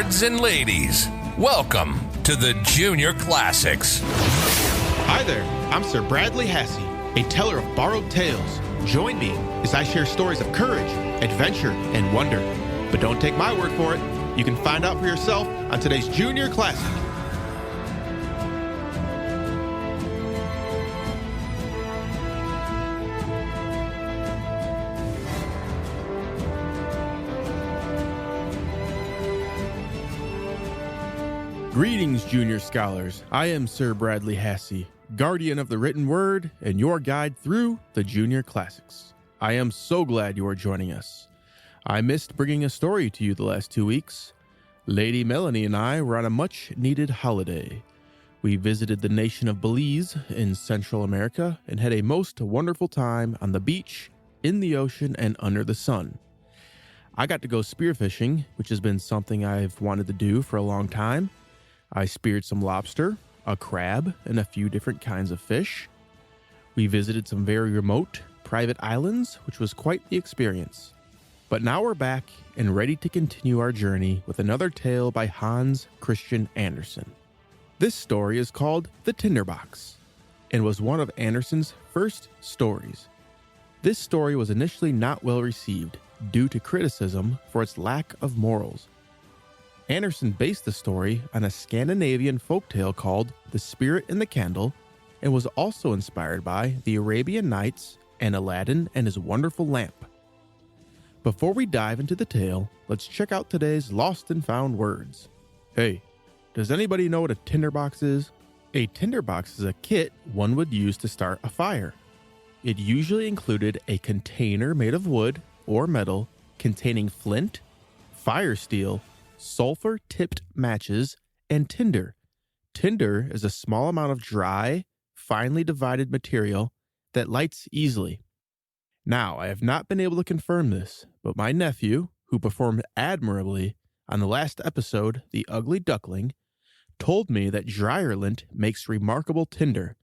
Lads and ladies, welcome to the Junior Classics. Hi there, I'm Sir Bradley Hassey, a teller of borrowed tales. Join me as I share stories of courage, adventure, and wonder. But don't take my word for it. You can find out for yourself on today's Junior Classic. Greetings, Junior Scholars. I am Sir Bradley Hassey, guardian of the written word and your guide through the Junior Classics. I am so glad you are joining us. I missed bringing a story to you the last 2 weeks. Lady Melanie and I were on a much-needed holiday. We visited the nation of Belize in Central America and had a most wonderful time on the beach, in the ocean, and under the sun. I got to go spearfishing, which has been something I've wanted to do for a long time. I speared some lobster, a crab, and a few different kinds of fish. We visited some very remote, private islands, which was quite the experience. But now we're back and ready to continue our journey with another tale by Hans Christian Andersen. This story is called The Tinder Box and was one of Andersen's first stories. This story was initially not well received due to criticism for its lack of morals. Andersen based the story on a Scandinavian folktale called The Spirit and the Candle and was also inspired by the Arabian Nights and Aladdin and his wonderful lamp. Before we dive into the tale, let's check out today's lost and found words. Hey, does anybody know what a tinderbox is? A tinderbox is a kit one would use to start a fire. It usually included a container made of wood or metal containing flint, fire steel, sulfur-tipped matches, and tinder. Tinder is a small amount of dry, finely divided material that lights easily. Now, I have not been able to confirm this, but my nephew, who performed admirably on the last episode, The Ugly Duckling, told me that dryer lint makes remarkable tinder.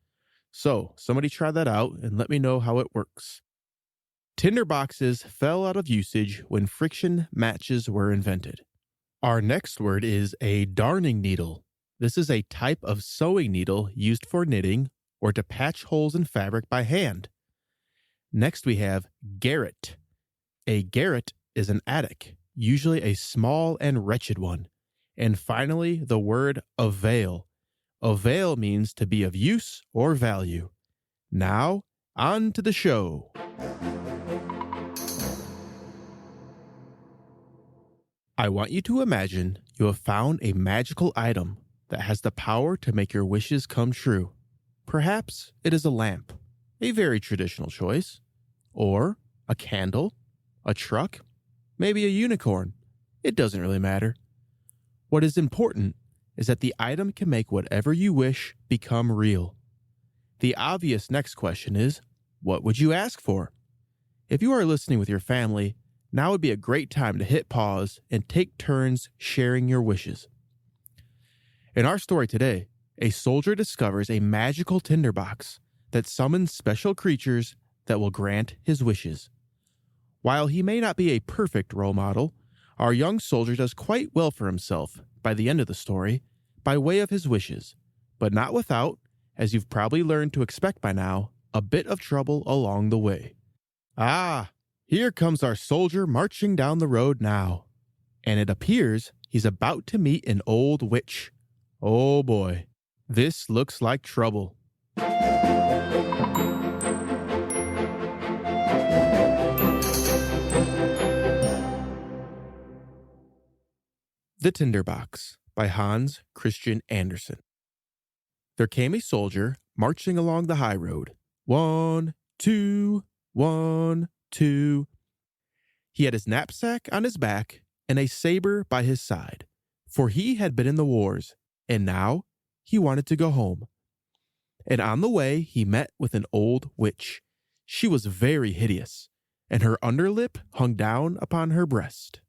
So, somebody try that out and let me know how it works. Tinder boxes fell out of usage when friction matches were invented. Our next word is a darning needle. This is a type of sewing needle used for knitting or to patch holes in fabric by hand. Next we have garret. A garret is an attic, usually a small and wretched one. And finally, the word avail. Avail means to be of use or value. Now, on to the show. I want you to imagine you have found a magical item that has the power to make your wishes come true. Perhaps it is a lamp, a very traditional choice, or a candle, a truck, maybe a unicorn. It doesn't really matter. What is important is that the item can make whatever you wish become real. The obvious next question is, what would you ask for? If you are listening with your family, now would be a great time to hit pause and take turns sharing your wishes. In our story today, a soldier discovers a magical tinderbox that summons special creatures that will grant his wishes. While he may not be a perfect role model, our young soldier does quite well for himself by the end of the story by way of his wishes, but not without, as you've probably learned to expect by now, a bit of trouble along the way. Here comes our soldier marching down the road now, and it appears he's about to meet an old witch. Oh boy, this looks like trouble. The Tinder Box by Hans Christian Andersen. There came a soldier marching along the high road. 1, 2, 1, 2. He had his knapsack on his back and a saber by his side, for he had been in the wars, and now he wanted to go home. And on the way he met with an old witch. She was very hideous, and her underlip hung down upon her breast.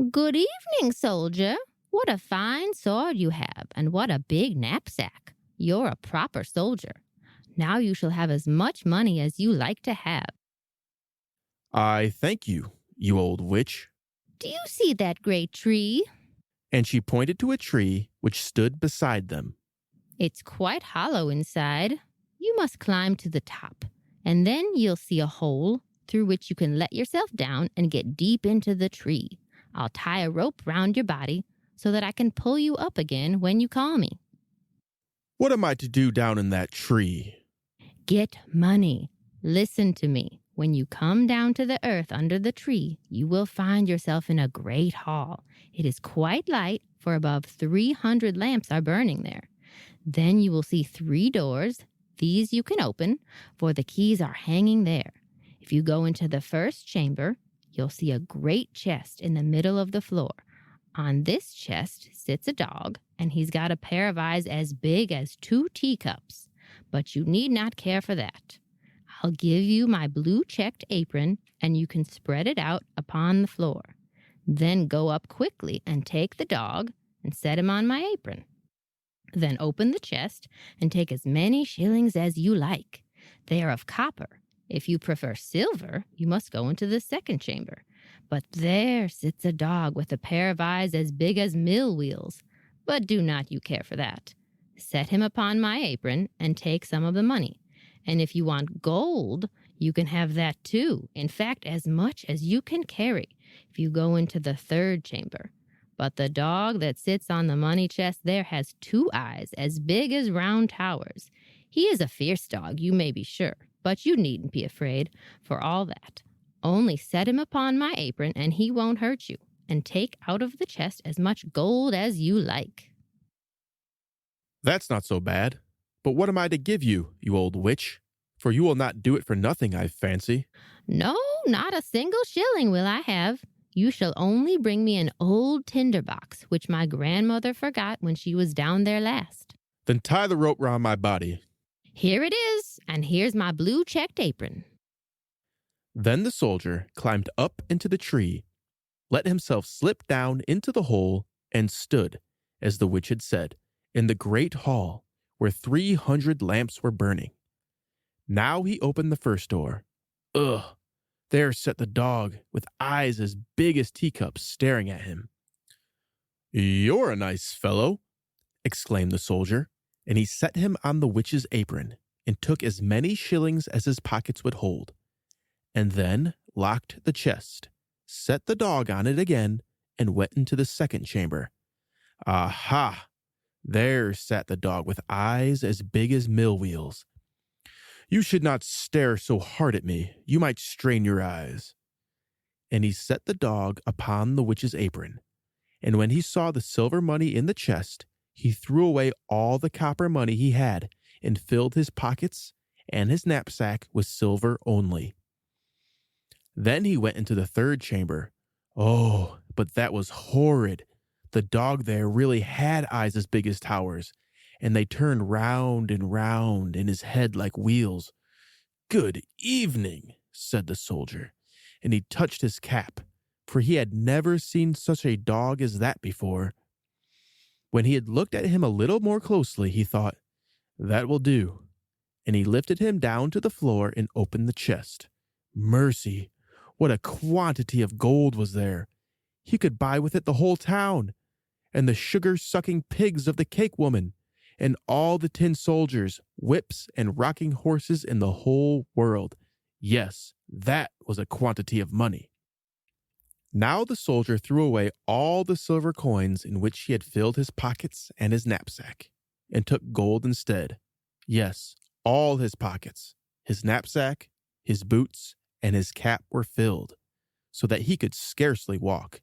Good evening, soldier. What a fine sword you have, and what a big knapsack. You're a proper soldier. Now you shall have as much money as you like to have. I thank you, you old witch. Do you see that great tree? And she pointed to a tree which stood beside them. It's quite hollow inside. You must climb to the top, and then you'll see a hole through which you can let yourself down and get deep into the tree. I'll tie a rope round your body so that I can pull you up again when you call me. What am I to do down in that tree? Get money. Listen to me. When you come down to the earth under the tree, you will find yourself in a great hall. It is quite light, for above 300 lamps are burning there. Then you will see 3 doors. These you can open, for the keys are hanging there. If you go into the first chamber, you'll see a great chest in the middle of the floor. On this chest sits a dog, and he's got a pair of eyes as big as 2 teacups. But you need not care for that. I'll give you my blue checked apron, and you can spread it out upon the floor. Then go up quickly and take the dog and set him on my apron. Then open the chest and take as many shillings as you like. They are of copper. If you prefer silver, you must go into the second chamber. But there sits a dog with a pair of eyes as big as mill wheels. But do not you care for that. Set him upon my apron and take some of the money. And if you want gold, you can have that too. In fact, as much as you can carry if you go into the third chamber. But the dog that sits on the money chest there has 2 eyes as big as round towers. He is a fierce dog, you may be sure, but you needn't be afraid for all that. Only set him upon my apron and he won't hurt you, and take out of the chest as much gold as you like. That's not so bad. But what am I to give you, you old witch? For you will not do it for nothing, I fancy. No, not a single shilling will I have. You shall only bring me an old tinder box, which my grandmother forgot when she was down there last. Then tie the rope round my body. Here it is, and here's my blue checked apron. Then the soldier climbed up into the tree, let himself slip down into the hole, and stood, as the witch had said, in the great hall, where 300 lamps were burning. Now he opened the first door. Ugh! There sat the dog, with eyes as big as teacups, staring at him. "You're a nice fellow," exclaimed the soldier, and he set him on the witch's apron, and took as many shillings as his pockets would hold, and then locked the chest, set the dog on it again, and went into the second chamber. Aha! There sat the dog with eyes as big as mill wheels. "You should not stare so hard at me. You might strain your eyes." And he set the dog upon the witch's apron. And when he saw the silver money in the chest, he threw away all the copper money he had and filled his pockets and his knapsack with silver only. Then he went into the third chamber. Oh, but that was horrid. The dog there really had eyes as big as towers, and they turned round and round in his head like wheels. "Good evening," said the soldier, and he touched his cap, for he had never seen such a dog as that before. When he had looked at him a little more closely, he thought, "That will do," and he lifted him down to the floor and opened the chest. Mercy! What a quantity of gold was there! He could buy with it the whole town, and the sugar-sucking pigs of the cake woman, and all the tin soldiers, whips, and rocking horses in the whole world. Yes, that was a quantity of money. Now the soldier threw away all the silver coins in which he had filled his pockets and his knapsack, and took gold instead. Yes, all his pockets, his knapsack, his boots, and his cap were filled, so that he could scarcely walk.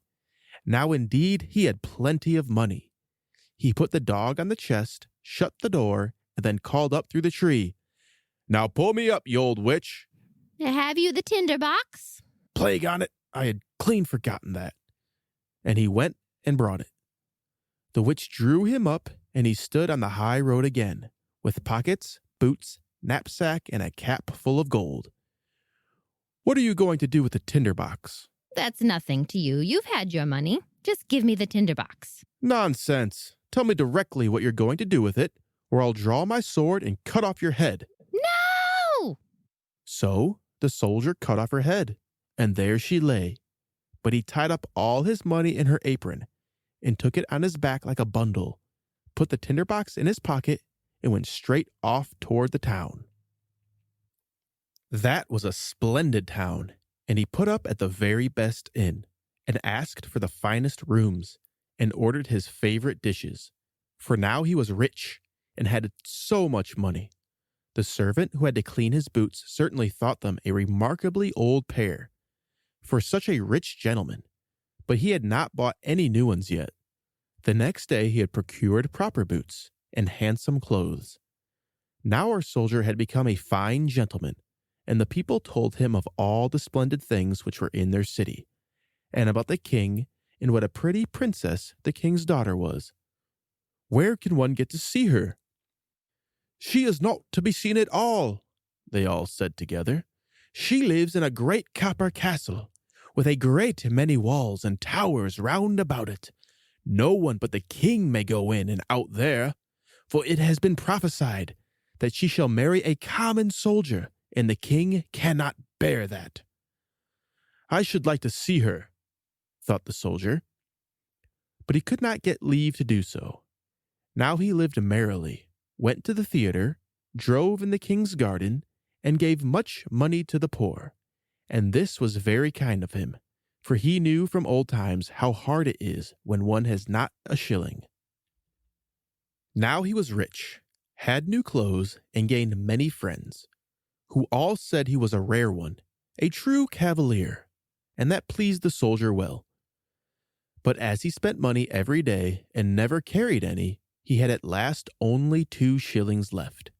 Now indeed he had plenty of money. He put the dog on the chest, shut the door, and then called up through the tree, "Now pull me up, you old witch." Have you the tinder box? Plague on it, I had clean forgotten that. And he went and brought it. The witch drew him up, and he stood on the high road again, with pockets, boots, knapsack, and a cap full of gold. "What are you going to do with the tinder box?" That's nothing to you. You've had your money. Just give me the tinder box. "Nonsense. Tell me directly what you're going to do with it, or I'll draw my sword and cut off your head." No! So the soldier cut off her head, and there she lay. But he tied up all his money in her apron, and took it on his back like a bundle, put the tinderbox in his pocket, and went straight off toward the town. That was a splendid town, and he put up at the very best inn, and asked for the finest rooms, and ordered his favorite dishes, for now he was rich and had so much money. The servant who had to clean his boots certainly thought them a remarkably old pair for such a rich gentleman, but he had not bought any new ones yet. The next day he had procured proper boots and handsome clothes. Now our soldier had become a fine gentleman, and the people told him of all the splendid things which were in their city, and about the king, and what a pretty princess the king's daughter was. "Where can one get to see her?" "She is not to be seen at all," they all said together. "She lives in a great copper castle, with a great many walls and towers round about it. No one but the king may go in and out there, for it has been prophesied that she shall marry a common soldier, and the king cannot bear that." "I should like to see her," thought the soldier. But he could not get leave to do so. Now he lived merrily, went to the theater, drove in the king's garden, and gave much money to the poor. And this was very kind of him, for he knew from old times how hard it is when one has not a shilling. Now he was rich, had new clothes, and gained many friends, who all said he was a rare one, a true cavalier, and that pleased the soldier well. But as he spent money every day and never carried any, he had at last only 2 shillings left,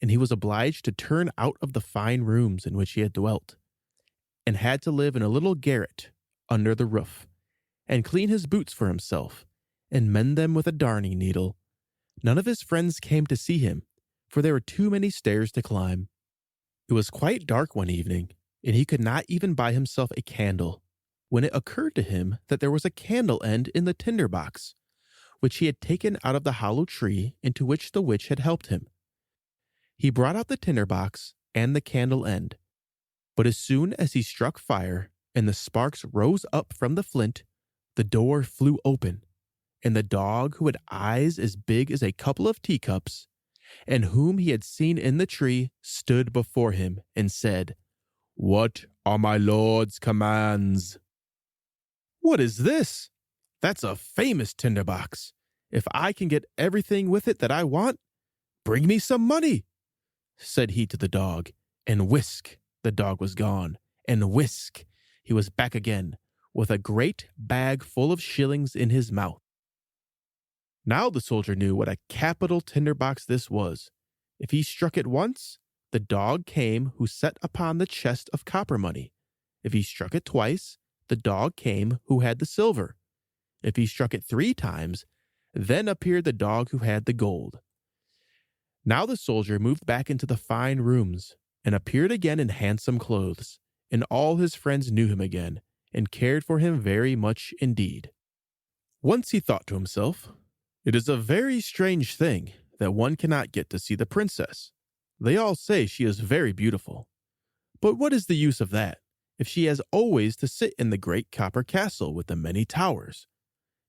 and he was obliged to turn out of the fine rooms in which he had dwelt, and had to live in a little garret under the roof, and clean his boots for himself, and mend them with a darning needle. None of his friends came to see him, for there were too many stairs to climb. It was quite dark one evening, and he could not even buy himself a candle, when it occurred to him that there was a candle end in the tinder box, which he had taken out of the hollow tree into which the witch had helped him. He brought out the tinder box and the candle end, but as soon as he struck fire and the sparks rose up from the flint, the door flew open, and the dog who had eyes as big as a couple of teacups, and whom he had seen in the tree, stood before him and said, "What are my lord's commands?" "What is this? That's a famous tinderbox. If I can get everything with it that I want, bring me some money," said he to the dog, and whisk, the dog was gone, and whisk, he was back again, with a great bag full of shillings in his mouth. Now the soldier knew what a capital tinderbox this was. If he struck it once, the dog came who sat upon the chest of copper money. If he struck it twice, the dog came who had the silver. If he struck it 3 times, then appeared the dog who had the gold. Now the soldier moved back into the fine rooms, and appeared again in handsome clothes, and all his friends knew him again, and cared for him very much indeed. Once he thought to himself, "It is a very strange thing that one cannot get to see the princess. They all say she is very beautiful. But what is the use of that, if she has always to sit in the great copper castle with the many towers?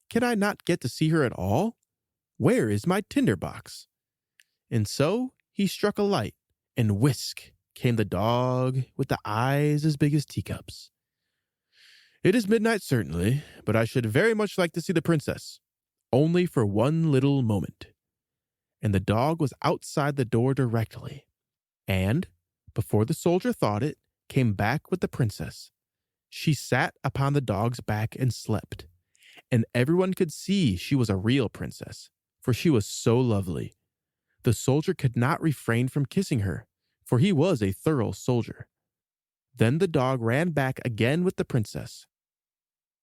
Can I not get to see her at all? Where is my tinder box?" And so he struck a light, and whisk came the dog with the eyes as big as teacups. "It is midnight certainly, but I should very much like to see the princess, only for one little moment." And the dog was outside the door directly, and, before the soldier thought it, came back with the princess. She sat upon the dog's back and slept, and everyone could see she was a real princess, for she was so lovely. The soldier could not refrain from kissing her, for he was a thorough soldier. Then the dog ran back again with the princess.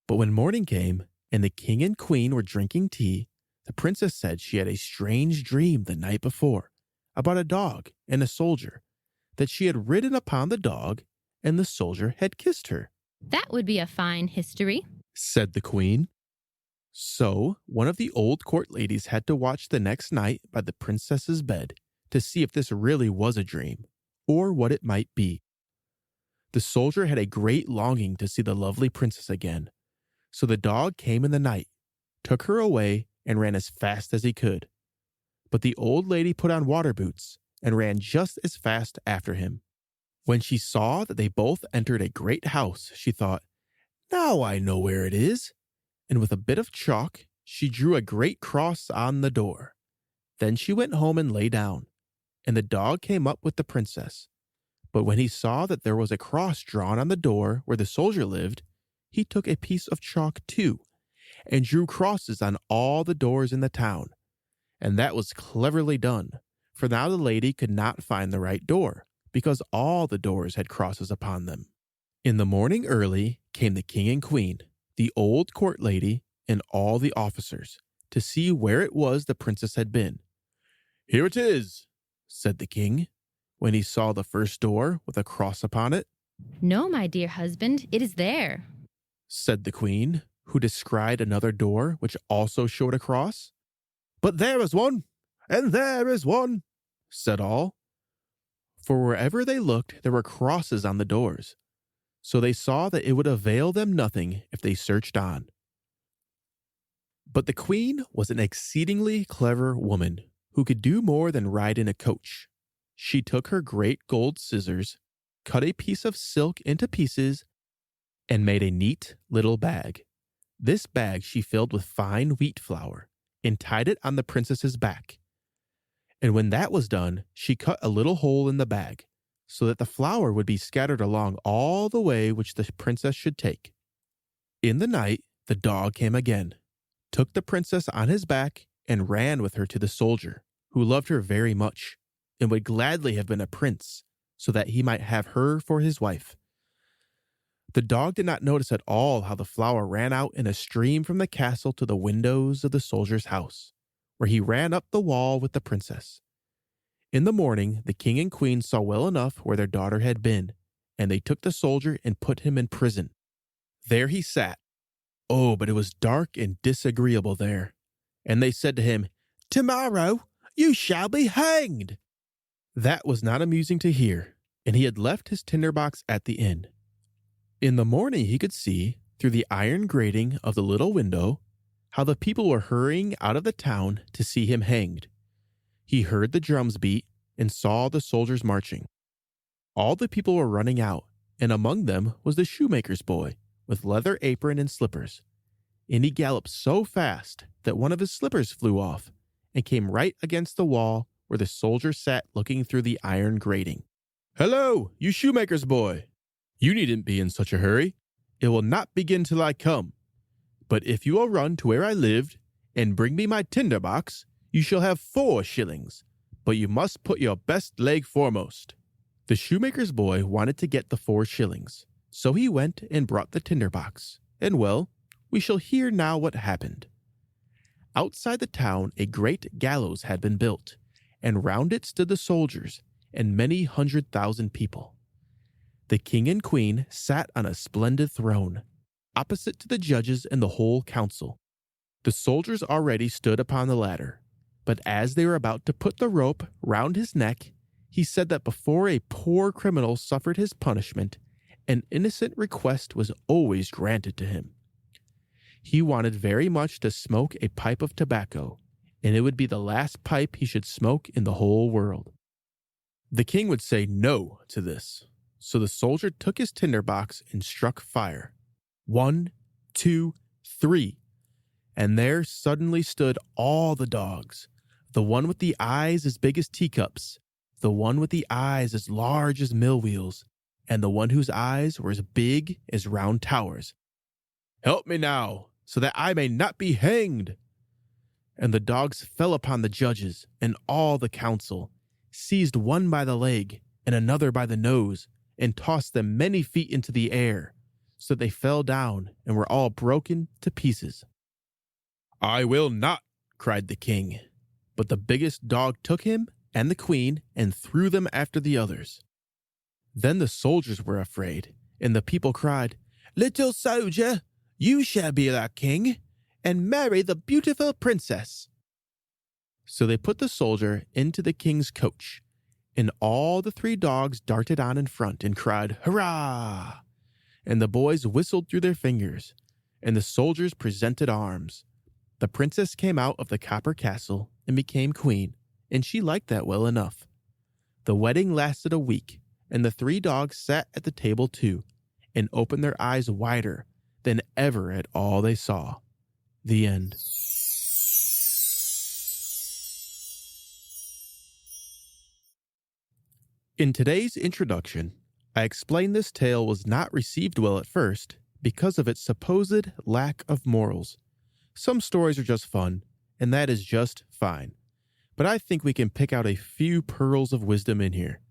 But when morning came, and the king and queen were drinking tea, the princess said she had a strange dream the night before about a dog and a soldier, that she had ridden upon the dog, and the soldier had kissed her. "That would be a fine history," said the queen. So one of the old court ladies had to watch the next night by the princess's bed to see if this really was a dream, or what it might be. The soldier had a great longing to see the lovely princess again, so the dog came in the night, took her away and ran as fast as he could. But the old lady put on water boots and ran just as fast after him. When she saw that they both entered a great house, she thought, "Now I know where it is." And with a bit of chalk, she drew a great cross on the door. Then she went home and lay down, and the dog came up with the princess. But when he saw that there was a cross drawn on the door where the soldier lived, he took a piece of chalk too, and drew crosses on all the doors in the town. And that was cleverly done, for now the lady could not find the right door, because all the doors had crosses upon them. In the morning early came the king and queen, the old court lady, and all the officers, to see where it was the princess had been. "Here it is," said the king, when he saw the first door with a cross upon it. "No, my dear husband, it is there," said the queen, who descried another door which also showed a cross. "But there is one, and there is one," said all. For wherever they looked, there were crosses on the doors. So they saw that it would avail them nothing if they searched on. But the queen was an exceedingly clever woman who could do more than ride in a coach. She took her great gold scissors, cut a piece of silk into pieces, and made a neat little bag. This bag she filled with fine wheat flour and tied it on the princess's back. And when that was done, she cut a little hole in the bag, so that the flour would be scattered along all the way which the princess should take. In the night, the dog came again, took the princess on his back, and ran with her to the soldier, who loved her very much, and would gladly have been a prince, so that he might have her for his wife. The dog did not notice at all how the flour ran out in a stream from the castle to the windows of the soldier's house, where he ran up the wall with the princess. In the morning, the king and queen saw well enough where their daughter had been, and they took the soldier and put him in prison. There he sat. Oh, but it was dark and disagreeable there. And they said to him, "Tomorrow you shall be hanged." That was not amusing to hear, and he had left his tinder box at the inn. In the morning he could see, through the iron grating of the little window, how the people were hurrying out of the town to see him hanged. He heard the drums beat and saw the soldiers marching. All the people were running out, and among them was the shoemaker's boy, with leather apron and slippers. And he galloped so fast that one of his slippers flew off and came right against the wall where the soldier sat looking through the iron grating. "Hello, you shoemaker's boy! You needn't be in such a hurry. It will not begin till I come. But if you will run to where I lived and bring me my tinder box, you shall have 4 shillings, but you must put your best leg foremost." The shoemaker's boy wanted to get the 4 shillings, so he went and brought the tinder box, and well, we shall hear now what happened. Outside the town a great gallows had been built, and round it stood the soldiers and many 100,000 people. The king and queen sat on a splendid throne, opposite to the judges and the whole council. The soldiers already stood upon the ladder, but as they were about to put the rope round his neck, he said that before a poor criminal suffered his punishment, an innocent request was always granted to him. He wanted very much to smoke a pipe of tobacco, and it would be the last pipe he should smoke in the whole world. The king would say no to this, so the soldier took his tinder box and struck fire. 1, 2, 3, and there suddenly stood all the dogs, the one with the eyes as big as teacups, the one with the eyes as large as mill wheels, and the one whose eyes were as big as round towers. "Help me now, so that I may not be hanged." And the dogs fell upon the judges and all the council, seized one by the leg and another by the nose, and tossed them many feet into the air, so that they fell down and were all broken to pieces. "I will not," cried the king, but the biggest dog took him and the queen and threw them after the others. Then the soldiers were afraid, and the people cried, "Little soldier, you shall be our king, and marry the beautiful princess." So they put the soldier into the king's coach, and all the 3 dogs darted on in front and cried, "Hurrah!" And the boys whistled through their fingers, and the soldiers presented arms. The princess came out of the copper castle and became queen, and she liked that well enough. The wedding lasted a week, and the 3 dogs sat at the table too, and opened their eyes wider than ever at all they saw. The end. In today's introduction, I explained this tale was not received well at first because of its supposed lack of morals. Some stories are just fun, and that is just fine. But I think we can pick out a few pearls of wisdom in here.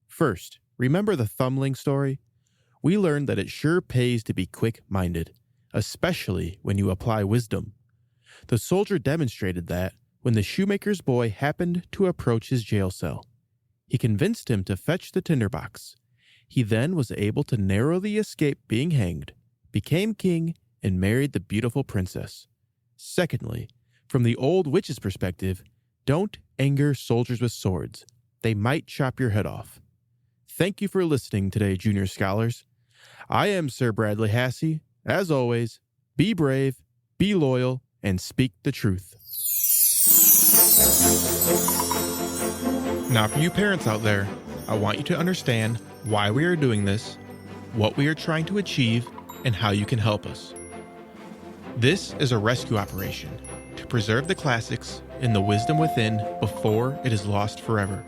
First, remember the thumbling story? We learned that it sure pays to be quick-minded, especially when you apply wisdom. The soldier demonstrated that when the shoemaker's boy happened to approach his jail cell. He convinced him to fetch the Tinder Box. He then was able to narrowly escape being hanged, became king, and married the beautiful princess. Secondly, from the old witch's perspective, don't anger soldiers with swords. They might chop your head off. Thank you for listening today, Junior Scholars. I am Sir Bradley Hassey. As always, be brave, be loyal, and speak the truth. Now, for you parents out there, I want you to understand why we are doing this, what we are trying to achieve, and how you can help us. This is a rescue operation to preserve the classics and the wisdom within before it is lost forever.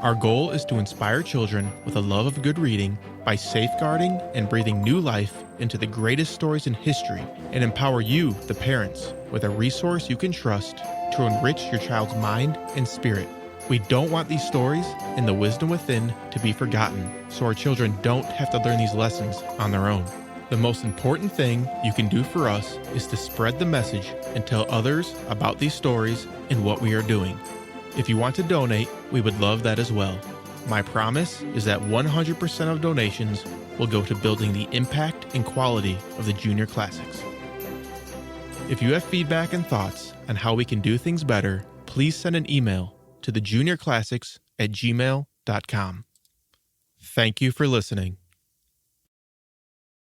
Our goal is to inspire children with a love of good reading by safeguarding and breathing new life into the greatest stories in history, and empower you, the parents, with a resource you can trust to enrich your child's mind and spirit. We don't want these stories and the wisdom within to be forgotten, so our children don't have to learn these lessons on their own. The most important thing you can do for us is to spread the message and tell others about these stories and what we are doing. If you want to donate, we would love that as well. My promise is that 100% of donations will go to building the impact and quality of the Junior Classics. If you have feedback and thoughts on how we can do things better, please send an email to thejuniorclassics@gmail.com. Thank you for listening.